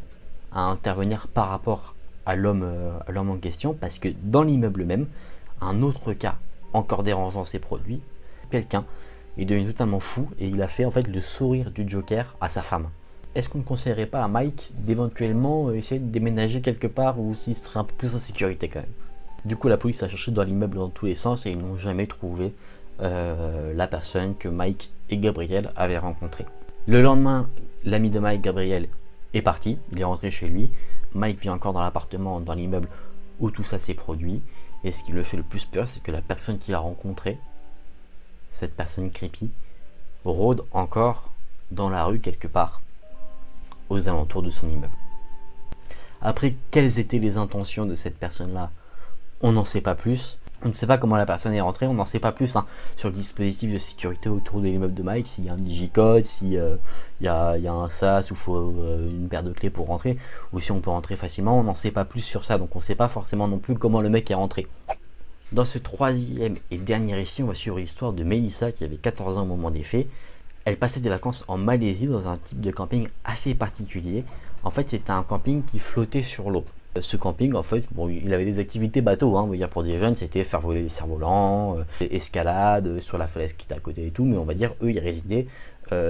à intervenir par rapport à l'homme en question, parce que dans l'immeuble même, un autre cas encore dérangeant s'est produit. Quelqu'un est devenu totalement fou et il a fait en fait le sourire du Joker à sa femme. Est-ce qu'on ne conseillerait pas à Mike d'éventuellement essayer de déménager quelque part où il serait un peu plus en sécurité quand même? Du coup, la police a cherché dans l'immeuble dans tous les sens et ils n'ont jamais trouvé la personne que Mike et Gabriel avaient rencontrée. Le lendemain, l'ami de Mike, Gabriel, est parti. Il est rentré chez lui. Mike vit encore dans l'appartement, dans l'immeuble où tout ça s'est produit. Et ce qui le fait le plus peur, c'est que la personne qu'il a rencontrée, cette personne creepy, rôde encore dans la rue quelque part, aux alentours de son immeuble. Après, quelles étaient les intentions de cette personne-là, on n'en sait pas plus. On ne sait pas comment la personne est rentrée, on n'en sait pas plus sur le dispositif de sécurité autour de l'immeuble de Mike, s'il y a un digicode, s'il y a un sas ou il faut une paire de clés pour rentrer, ou si on peut rentrer facilement, on n'en sait pas plus sur ça, donc on ne sait pas forcément non plus comment le mec est rentré. Dans ce troisième et dernier récit, on va suivre l'histoire de Melissa qui avait 14 ans au moment des faits. Elle passait des vacances en Malaisie dans un type de camping assez particulier. En fait, c'était un camping qui flottait sur l'eau. Ce camping, en fait, bon, il avait des activités bateau, on va dire pour des jeunes, c'était faire voler des cerfs-volants, escalade sur la falaise qui était à côté et tout, mais on va dire, eux, ils résidaient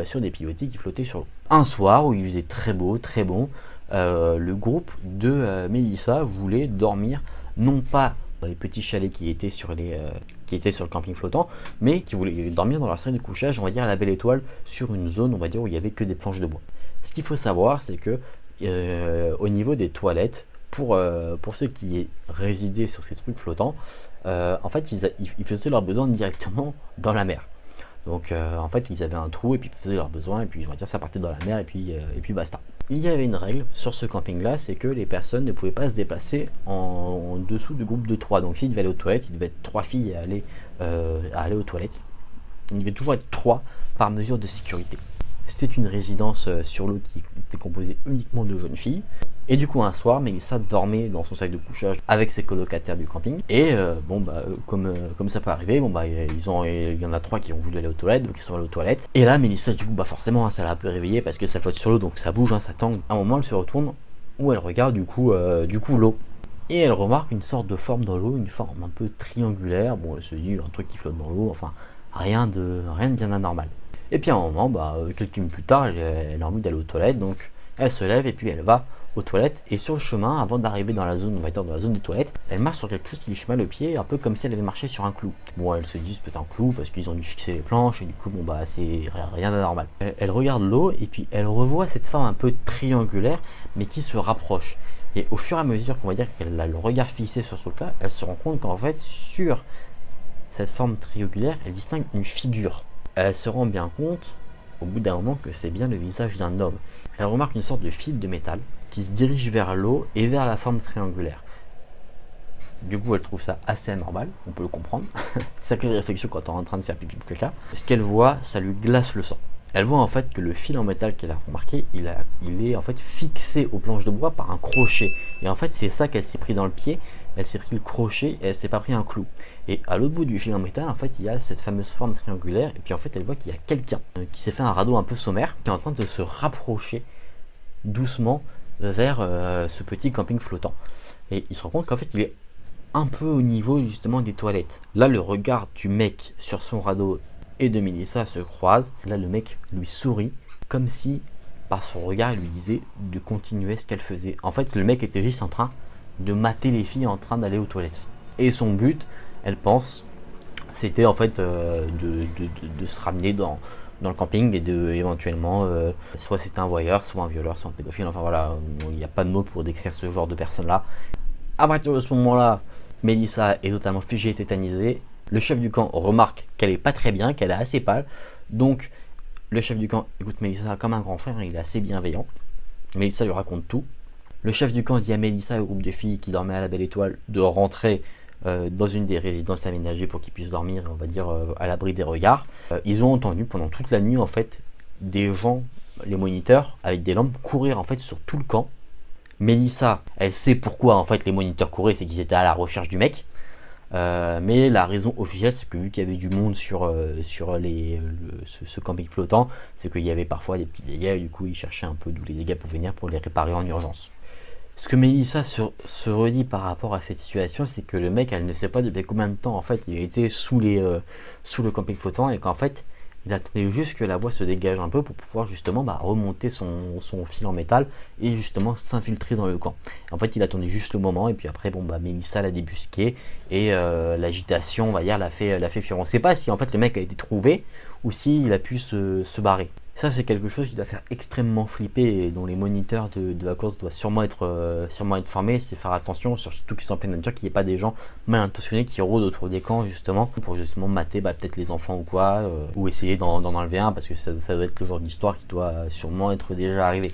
sur des pilotis qui flottaient sur l'eau. Un soir, où il faisait très beau, très bon, le groupe de Melissa voulait dormir, non pas dans les petits chalets qui étaient sur le camping flottant, mais qui voulaient dormir dans leur salle de couchage, on va dire à la belle étoile, sur une zone, on va dire, où il n'y avait que des planches de bois. Ce qu'il faut savoir, c'est que au niveau des toilettes, pour ceux qui résidaient sur ces trucs flottants, en fait, ils faisaient leurs besoins directement dans la mer. Donc, en fait, ils avaient un trou et puis ils faisaient leurs besoins et puis, on va dire, ça partait dans la mer et puis basta. Il y avait une règle sur ce camping-là, c'est que les personnes ne pouvaient pas se déplacer en dessous du groupe de 3. Donc, s'ils devaient aller aux toilettes, il devait être 3 filles à aller aux toilettes. Il devait toujours être 3 par mesure de sécurité. C'est une résidence sur l'eau qui était composée uniquement de jeunes filles. Et du coup, un soir, Melissa dormait dans son sac de couchage avec ses colocataires du camping. Et comme ça peut arriver, il y en a 3 qui ont voulu aller aux toilettes, donc ils sont allés aux toilettes. Et là, Melissa, du coup, forcément, ça l'a un peu réveillée parce que ça flotte sur l'eau, donc ça bouge, ça tangue. À un moment, elle se retourne où elle regarde du coup l'eau. Et elle remarque une sorte de forme dans l'eau, une forme un peu triangulaire. Bon, elle se dit un truc qui flotte dans l'eau, enfin rien de bien anormal. Et puis à un moment, quelques minutes plus tard, elle a envie d'aller aux toilettes, donc elle se lève et puis elle va aux toilettes. Et sur le chemin, avant d'arriver dans la zone, on va dire dans la zone des toilettes, elle marche sur quelque chose qui lui fait mal au pied, un peu comme si elle avait marché sur un clou. Bon, elle se dit c'est peut-être un clou parce qu'ils ont dû fixer les planches et du coup, c'est rien d'anormal. Elle regarde l'eau et puis elle revoit cette forme un peu triangulaire, mais qui se rapproche. Et au fur et à mesure qu'on va dire qu'elle a le regard fixé sur ce truc-là, elle se rend compte qu'en fait, sur cette forme triangulaire, elle distingue une figure. Elle se rend bien compte, au bout d'un moment, que c'est bien le visage d'un homme. Elle remarque une sorte de fil de métal qui se dirige vers l'eau et vers la forme triangulaire. Du coup, elle trouve ça assez anormal, on peut le comprendre. Sacrée réflexion quand on est en train de faire pipi ou caca. Ce qu'elle voit, ça lui glace le sang. Elle voit en fait que le fil en métal qu'elle a remarqué, il est en fait fixé aux planches de bois par un crochet. Et en fait, c'est ça qu'elle s'est pris dans le pied. Elle s'est pris le crochet et elle s'est pas pris un clou. Et à l'autre bout du fil en métal, en fait, il y a cette fameuse forme triangulaire. Et puis en fait, elle voit qu'il y a quelqu'un qui s'est fait un radeau un peu sommaire, qui est en train de se rapprocher doucement vers ce petit camping flottant. Et il se rend compte qu'en fait, il est un peu au niveau justement des toilettes. Là, le regard du mec sur son radeau et de Mélissa se croisent. Là, le mec lui sourit comme si, par son regard, il lui disait de continuer ce qu'elle faisait. En fait, le mec était juste en train de mater les filles en train d'aller aux toilettes. Et son but, elle pense, c'était en fait de se ramener dans le camping et de éventuellement, soit c'était un voyeur, soit un violeur, soit un pédophile. Enfin voilà, il n'y a pas de mots pour décrire ce genre de personne-là. À partir de ce moment-là, Mélissa est totalement figée et tétanisée. Le chef du camp remarque qu'elle est pas très bien, qu'elle est assez pâle. Donc, le chef du camp écoute Mélissa comme un grand frère, il est assez bienveillant. Mélissa lui raconte tout. Le chef du camp dit à Mélissa et au groupe de filles qui dormaient à la Belle Étoile de rentrer dans une des résidences aménagées pour qu'ils puissent dormir, on va dire, à l'abri des regards. Ils ont entendu pendant toute la nuit, en fait, des gens, les moniteurs, avec des lampes, courir en fait sur tout le camp. Mélissa, elle sait pourquoi en fait les moniteurs couraient, c'est qu'ils étaient à la recherche du mec. Mais la raison officielle, c'est que vu qu'il y avait du monde sur ce camping flottant, c'est qu'il y avait parfois des petits dégâts et du coup ils cherchaient un peu d'où les dégâts pouvaient venir pour les réparer en urgence. Ce que Mélissa se redit par rapport à cette situation, c'est que le mec, elle ne sait pas depuis combien de temps en fait il était sous le camping flottant et qu'en fait il attendait juste que la voie se dégage un peu pour pouvoir justement remonter son fil en métal et justement s'infiltrer dans le camp. En fait, il attendait juste le moment et puis après, Mélissa l'a débusqué et l'agitation, on va dire, l'a fait fuir. On ne sait pas si en fait le mec a été trouvé ou s'il a pu se barrer. Ça, c'est quelque chose qui doit faire extrêmement flipper et dont les moniteurs de la course doivent sûrement être formés, c'est faire attention, surtout qu'ils sont en pleine nature, qu'il n'y ait pas des gens mal intentionnés qui rôdent autour des camps justement pour justement mater peut-être les enfants ou quoi, ou essayer d'en enlever un parce que ça doit être le genre d'histoire qui doit sûrement être déjà arrivé.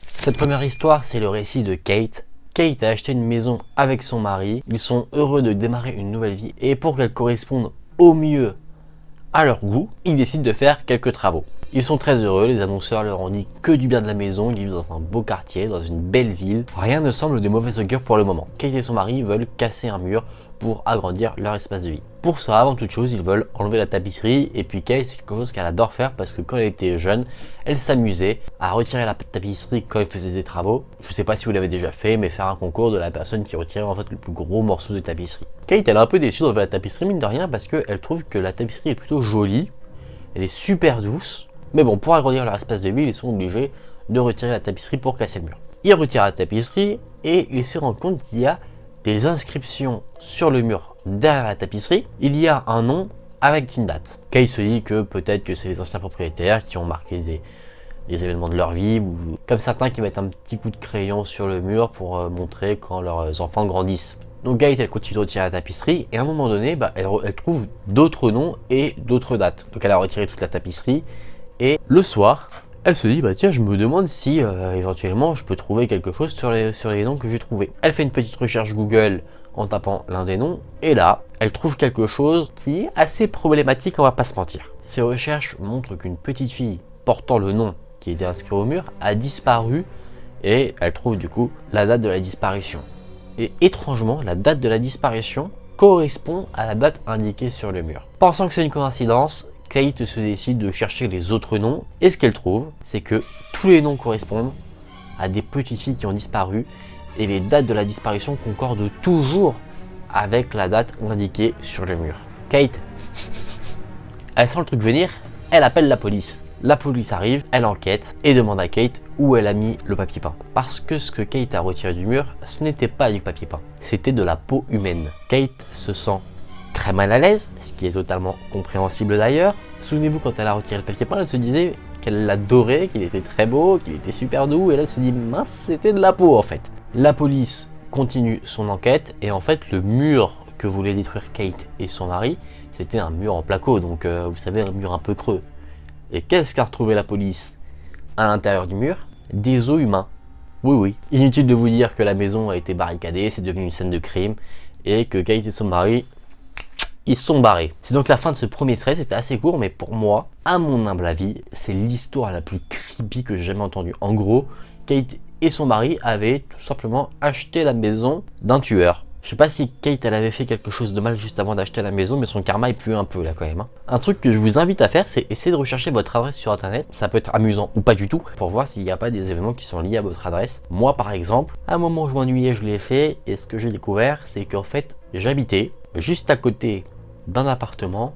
Cette première histoire, c'est le récit de Kate. Kate a acheté une maison avec son mari, ils sont heureux de démarrer une nouvelle vie et pour qu'elle corresponde au mieux à leur goût, ils décident de faire quelques travaux. Ils sont très heureux, les annonceurs leur ont dit que du bien de la maison, ils vivent dans un beau quartier, dans une belle ville. Rien ne semble de mauvais augure pour le moment. Kate et son mari veulent casser un mur pour agrandir leur espace de vie. Pour ça, avant toute chose, ils veulent enlever la tapisserie et puis Kate, c'est quelque chose qu'elle adore faire parce que quand elle était jeune, elle s'amusait à retirer la tapisserie quand elle faisait des travaux. Je sais pas si vous l'avez déjà fait, mais faire un concours de la personne qui retirait en fait le plus gros morceau de tapisserie. Kate, elle est un peu déçue d'enlever la tapisserie, mine de rien, parce qu'elle trouve que la tapisserie est plutôt jolie, elle est super douce, mais bon, pour agrandir leur espace de vie, ils sont obligés de retirer la tapisserie pour casser le mur. Ils retirent la tapisserie et ils se rendent compte qu'il y a des inscriptions sur le mur derrière la tapisserie. Il y a un nom avec une date. Kate se dit que peut-être que c'est les anciens propriétaires qui ont marqué des événements de leur vie, ou comme certains qui mettent un petit coup de crayon sur le mur pour montrer quand leurs enfants grandissent. Donc Kate, elle continue de retirer la tapisserie et à un moment donné, elle trouve d'autres noms et d'autres dates. Donc elle a retiré toute la tapisserie et le soir, elle se dit tiens, je me demande si éventuellement je peux trouver quelque chose sur les noms que j'ai trouvés. Elle fait une petite recherche Google en tapant l'un des noms et là, elle trouve quelque chose qui est assez problématique, on va pas se mentir. Ces recherches montrent qu'une petite fille portant le nom qui était inscrit au mur a disparu et elle trouve du coup la date de la disparition. Et étrangement, la date de la disparition correspond à la date indiquée sur le mur. Pensant que c'est une coïncidence, Kate se décide de chercher les autres noms et ce qu'elle trouve, c'est que tous les noms correspondent à des petites filles qui ont disparu et les dates de la disparition concordent toujours avec la date indiquée sur le mur. Kate, elle sent le truc venir, elle appelle la police. La police arrive, elle enquête et demande à Kate où elle a mis le papier peint. Parce que ce que Kate a retiré du mur, ce n'était pas du papier peint, c'était de la peau humaine. Kate se sent très mal à l'aise, ce qui est totalement compréhensible d'ailleurs. Souvenez-vous, quand elle a retiré le papier peint, elle se disait qu'elle l'adorait, qu'il était très beau, qu'il était super doux, et là elle se dit mince, c'était de la peau en fait. La police continue son enquête et en fait le mur que voulaient détruire Kate et son mari, c'était un mur en placo, donc vous savez, un mur un peu creux. Et qu'est-ce qu'a retrouvé la police à l'intérieur du mur? Des os humains. Oui, oui. Inutile de vous dire que la maison a été barricadée, c'est devenu une scène de crime, et que Kate et son mari, ils se sont barrés. C'est donc la fin de ce premier stress, c'était assez court, mais pour moi, à mon humble avis, c'est l'histoire la plus creepy que j'ai jamais entendue. En gros, Kate et son mari avaient tout simplement acheté la maison d'un tueur. Je sais pas si Kate elle avait fait quelque chose de mal juste avant d'acheter la maison, mais son karma il pue un peu là quand même. Un truc que je vous invite à faire, c'est essayer de rechercher votre adresse sur internet. Ça peut être amusant ou pas du tout, pour voir s'il n'y a pas des événements qui sont liés à votre adresse. Moi par exemple, à un moment où je m'ennuyais, je l'ai fait, et ce que j'ai découvert, c'est qu'en fait, j'habitais juste à côté d'un appartement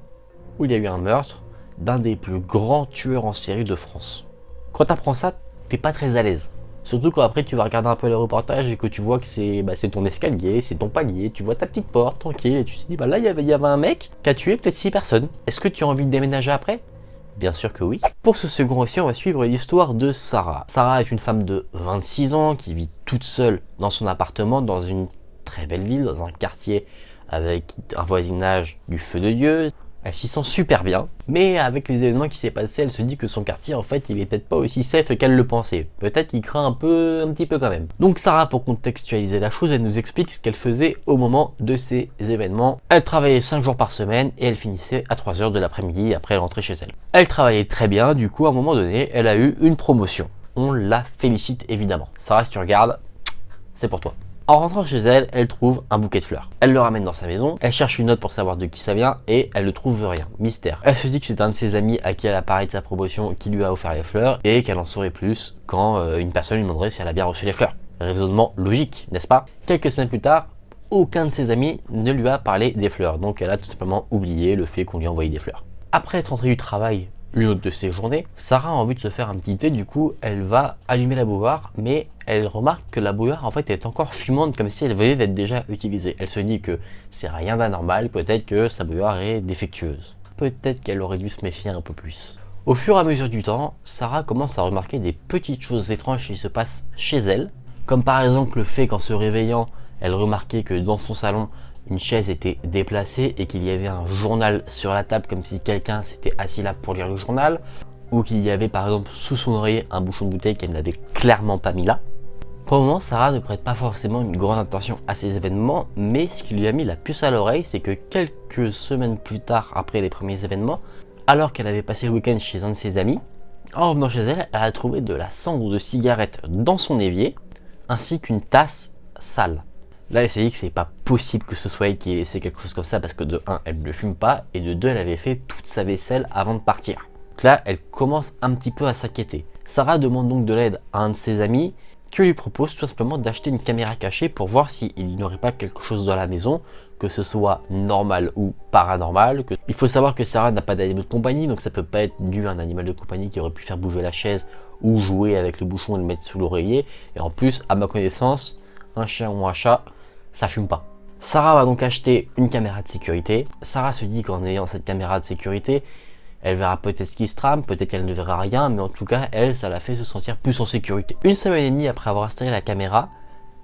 où il y a eu un meurtre d'un des plus grands tueurs en série de France. Quand t'apprends ça, t'es pas très à l'aise. Surtout quand après tu vas regarder un peu le reportage et que tu vois que c'est ton escalier, c'est ton palier, tu vois ta petite porte tranquille et tu te dis bah là il y avait un mec qui a tué peut-être 6 personnes. Est-ce que tu as envie de déménager après? Bien sûr que oui. Pour ce second récit, on va suivre l'histoire de Sarah. Sarah est une femme de 26 ans qui vit toute seule dans son appartement dans une très belle ville, dans un quartier avec un voisinage du feu de Dieu. Elle s'y sent super bien, mais avec les événements qui s'est passé, elle se dit que son quartier, en fait, il est peut-être pas aussi safe qu'elle le pensait. Peut-être qu'il craint un petit peu quand même. Donc Sarah, pour contextualiser la chose, elle nous explique ce qu'elle faisait au moment de ces événements. Elle travaillait 5 jours par semaine et elle finissait à 3 h de l'après-midi après elle rentrait chez elle. Elle travaillait très bien, du coup, à un moment donné, elle a eu une promotion. On la félicite évidemment. Sarah, si tu regardes, c'est pour toi. En rentrant chez elle, elle trouve un bouquet de fleurs. Elle le ramène dans sa maison, elle cherche une note pour savoir de qui ça vient et elle ne trouve rien. Mystère. Elle se dit que c'est un de ses amis à qui elle a parlé de sa promotion qui lui a offert les fleurs et qu'elle en saurait plus quand une personne lui demanderait si elle a bien reçu les fleurs. Raisonnement logique, n'est-ce pas? Quelques semaines plus tard, aucun de ses amis ne lui a parlé des fleurs, donc elle a tout simplement oublié le fait qu'on lui a envoyé des fleurs. Après être rentrée du travail, une autre de ces journées, Sarah a envie de se faire un petit thé, du coup elle va allumer la bouilloire, mais elle remarque que la bouilloire en fait est encore fumante comme si elle venait d'être déjà utilisée. Elle se dit que c'est rien d'anormal, peut-être que sa bouilloire est défectueuse. Peut-être qu'elle aurait dû se méfier un peu plus. Au fur et à mesure du temps, Sarah commence à remarquer des petites choses étranges qui se passent chez elle, comme par exemple le fait qu'en se réveillant, elle remarquait que dans son salon, une chaise était déplacée et qu'il y avait un journal sur la table comme si quelqu'un s'était assis là pour lire le journal, ou qu'il y avait par exemple sous son oreiller un bouchon de bouteille qu'elle n'avait clairement pas mis là. Pour le moment, Sarah ne prête pas forcément une grande attention à ces événements, mais ce qui lui a mis la puce à l'oreille, c'est que quelques semaines plus tard, après les premiers événements, alors qu'elle avait passé le week-end chez un de ses amis, en revenant chez elle, elle a trouvé de la cendre de cigarette dans son évier, ainsi qu'une tasse sale. Là, elle s'est dit que c'est pas possible que ce soit elle qui ait laissé quelque chose comme ça parce que de 1, elle ne fume pas et de 2, elle avait fait toute sa vaisselle avant de partir. Donc là, elle commence un petit peu à s'inquiéter. Sarah demande donc de l'aide à un de ses amis qui lui propose tout simplement d'acheter une caméra cachée pour voir s'il n'y aurait pas quelque chose dans la maison, que ce soit normal ou paranormal. Il faut savoir que Sarah n'a pas d'animal de compagnie, donc ça peut pas être dû à un animal de compagnie qui aurait pu faire bouger la chaise ou jouer avec le bouchon et le mettre sous l'oreiller. Et en plus, à ma connaissance, un chien ou un chat, ça fume pas. Sarah va donc acheter une caméra de sécurité. Sarah se dit qu'en ayant cette caméra de sécurité, elle verra peut-être ce qui se trame, peut-être qu'elle ne verra rien, mais en tout cas, elle, ça la fait se sentir plus en sécurité. Une semaine et demie après avoir installé la caméra,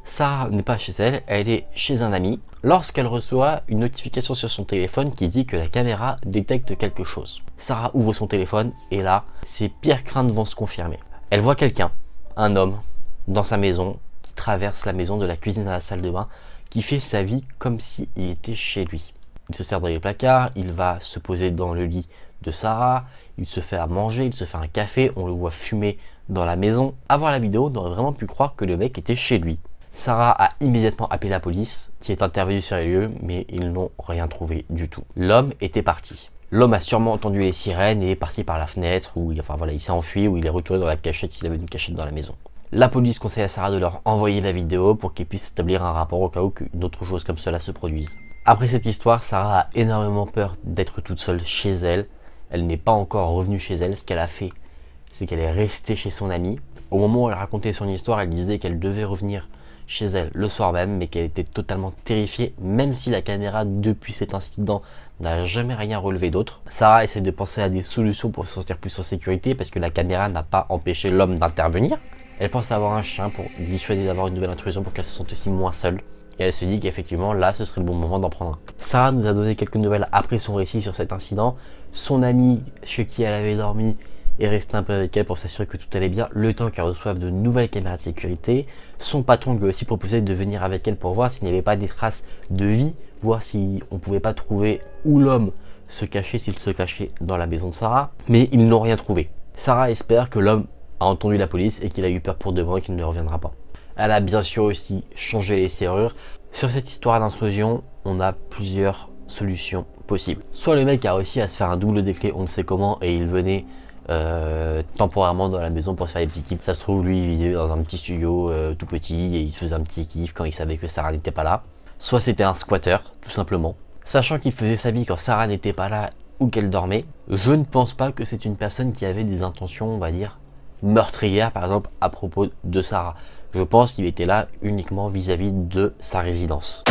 Sarah n'est pas chez elle, elle est chez un ami, lorsqu'elle reçoit une notification sur son téléphone qui dit que la caméra détecte quelque chose. Sarah ouvre son téléphone et là, ses pires craintes vont se confirmer. Elle voit quelqu'un, un homme, dans sa maison, qui traverse la maison de la cuisine à la salle de bain, qui fait sa vie comme s'il était chez lui. Il se sert dans les placards, il va se poser dans le lit de Sarah, il se fait à manger, il se fait un café, on le voit fumer dans la maison. À voir la vidéo, on aurait vraiment pu croire que le mec était chez lui. Sarah a immédiatement appelé la police, qui est intervenue sur les lieux, mais ils n'ont rien trouvé du tout. L'homme était parti. L'homme a sûrement entendu les sirènes et est parti par la fenêtre, ou il s'est enfui, ou il est retourné dans la cachette s'il avait une cachette dans la maison. La police conseille à Sarah de leur envoyer la vidéo pour qu'ils puissent établir un rapport au cas où qu'une autre chose comme cela se produise. Après cette histoire, Sarah a énormément peur d'être toute seule chez elle. Elle n'est pas encore revenue chez elle. Ce qu'elle a fait, c'est qu'elle est restée chez son amie. Au moment où elle racontait son histoire, elle disait qu'elle devait revenir chez elle le soir même, mais qu'elle était totalement terrifiée, même si la caméra, depuis cet incident, n'a jamais rien relevé d'autre. Sarah essaie de penser à des solutions pour se sentir plus en sécurité, parce que la caméra n'a pas empêché l'homme d'intervenir. Elle pense à avoir un chien pour dissuader d'avoir une nouvelle intrusion pour qu'elle se sente aussi moins seule. Et elle se dit qu'effectivement, là, ce serait le bon moment d'en prendre un. Sarah nous a donné quelques nouvelles après son récit sur cet incident. Son amie, chez qui elle avait dormi, est resté un peu avec elle pour s'assurer que tout allait bien, le temps qu'elle reçoive de nouvelles caméras de sécurité. Son patron lui a aussi proposé de venir avec elle pour voir s'il n'y avait pas des traces de vie, voir si on ne pouvait pas trouver où l'homme se cachait, s'il se cachait dans la maison de Sarah, mais ils n'ont rien trouvé. Sarah espère que l'homme a entendu la police et qu'il a eu peur pour de bon et qu'il ne reviendra pas. Elle a bien sûr aussi changé les serrures. Sur cette histoire d'intrusion, on a plusieurs solutions possibles. Soit le mec a réussi à se faire un double des clés, on ne sait comment, et il venait temporairement dans la maison pour se faire des petits kiffs. Ça se trouve, lui, il vivait dans un petit studio tout petit et il se faisait un petit kiff quand il savait que Sarah n'était pas là. Soit c'était un squatter, tout simplement. Sachant qu'il faisait sa vie quand Sarah n'était pas là ou qu'elle dormait, je ne pense pas que c'est une personne qui avait des intentions, on va dire, meurtrières, par exemple, à propos de Sarah. Je pense qu'il était là uniquement vis-à-vis de sa résidence.